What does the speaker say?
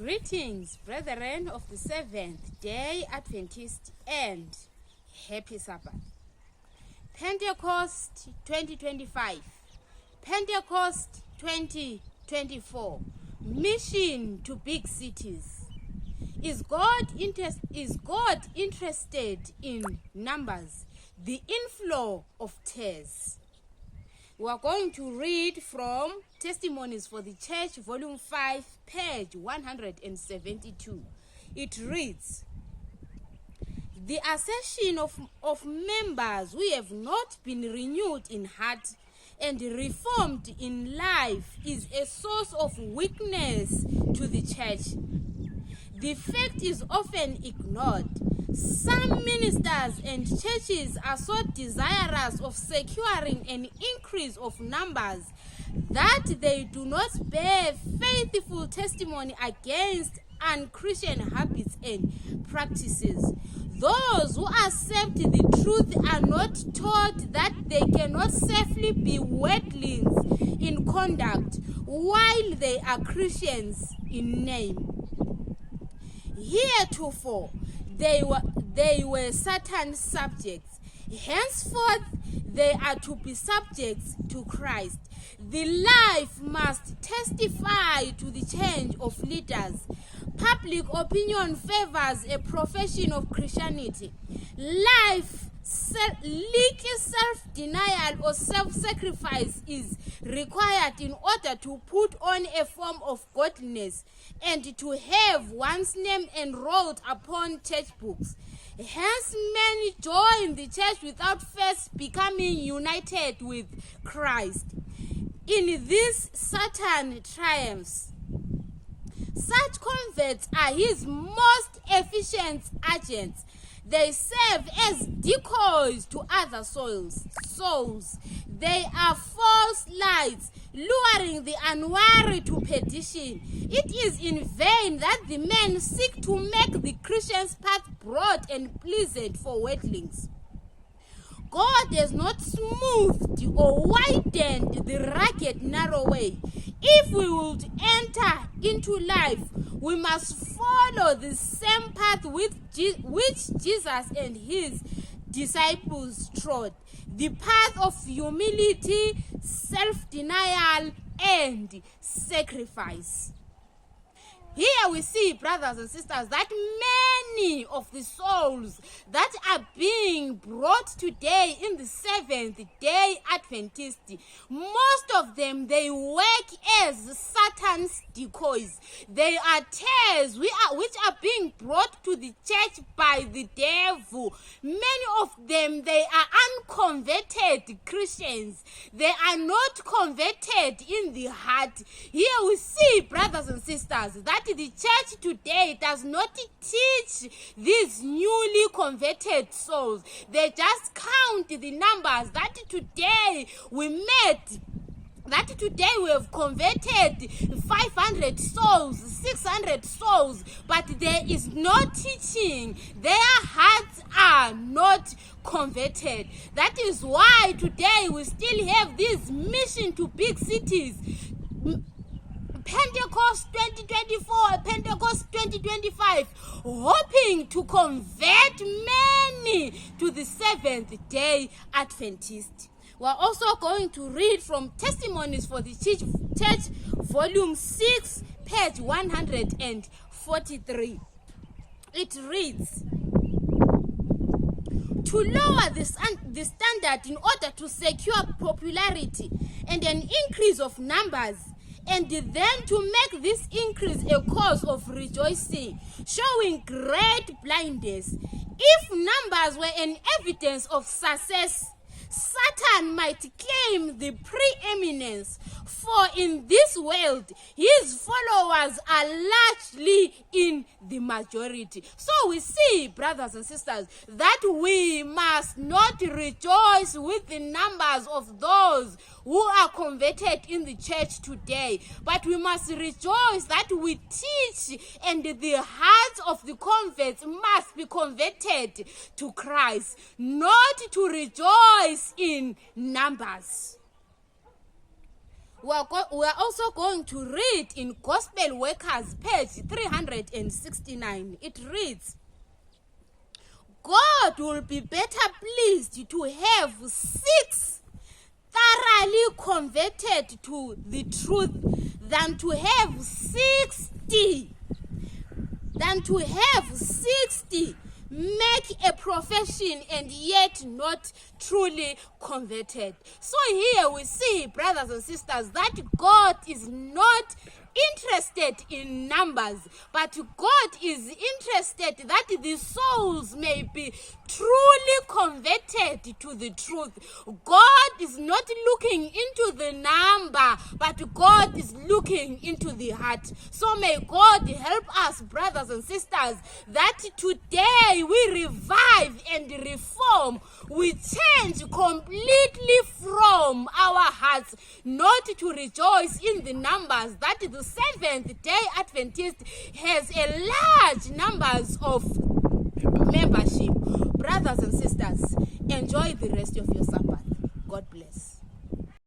Greetings, brethren of the Seventh-day Adventist, and happy Sabbath. Pentecost 2025, Pentecost 2024, mission to big cities. Is God interested in numbers? The inflow of TARES. We are going to read from Testimonies for the Church, Volume 5, page 172. It reads, "The assertion of members who have not been renewed in heart and reformed in life is a source of weakness to the church. The fact is often ignored. Some ministers and churches are so desirous of securing an increase of numbers that they do not bear faithful testimony against unchristian habits and practices. Those who accept the truth are not taught that they cannot safely be worldlings in conduct while they are Christians in name. Heretofore, they were Satan's subjects. Henceforth, they are to be subjects to Christ. The life must testify to the change of leaders. Public opinion favors a profession of Christianity. Little self-denial or self-sacrifice is required in order to put on a form of godliness and to have one's name enrolled upon church books. Hence, many join the church without first becoming united with Christ. In this, Satan triumphs. Such converts are his most efficient agents. They serve as decoys to other souls. They are false lights, luring the unwary to perdition. It is in vain that the men seek to make the Christian's path broad and pleasant for worldlings. God has not smoothed or widened the rugged narrow way. If we would enter into life, we must follow the same path which Jesus and his disciples trod, the path of humility, self-denial, and sacrifice. Here we see, brothers and sisters, that many of the souls that are being brought today in the Seventh-day Adventist, most of them, they work as Satan's decoys. They are tares which are being brought to the church by the devil. Many of them, they are unconverted Christians. They are not converted in the heart. Here we see, brothers and sisters, that the church today does not teach these newly converted souls. They just count the numbers that today we have converted 500 souls, 600 souls, but there is no teaching. Their hearts are not converted. That is why today we still have this mission to big cities. Pentecost 2024, Pentecost 2025, hoping to convert many to the Seventh-day Adventist. We are also going to read from Testimonies for the Church, Volume 6, page 143. It reads, "To lower the standard in order to secure popularity and an increase of numbers, and then to make this increase a cause of rejoicing, showing great blindness. If numbers were an evidence of success, Satan might claim the preeminence, for in this world, his followers are largely in the majority." So we see, brothers and sisters, that we must not rejoice with the numbers of those who are converted in the church today, but we must rejoice that we teach and the hearts of the converts must be converted to Christ, not to rejoice in numbers. We are also going to read in Gospel Workers, page 369. It reads, God will be better pleased to have 6 thoroughly converted to the truth than to have 60 make a profession and yet not truly converted. So here we see, brothers and sisters, that God is not interested in numbers, but God is interested that the souls may be truly converted to the truth. God is not looking into the number, but God is looking into the heart. So may God help us, brothers and sisters, that today we revive and reform. We change completely from our hearts, not to rejoice in the numbers, that the Seventh-day Adventist has a large numbers of membership. Brothers and sisters, enjoy the rest of your Sabbath. God bless.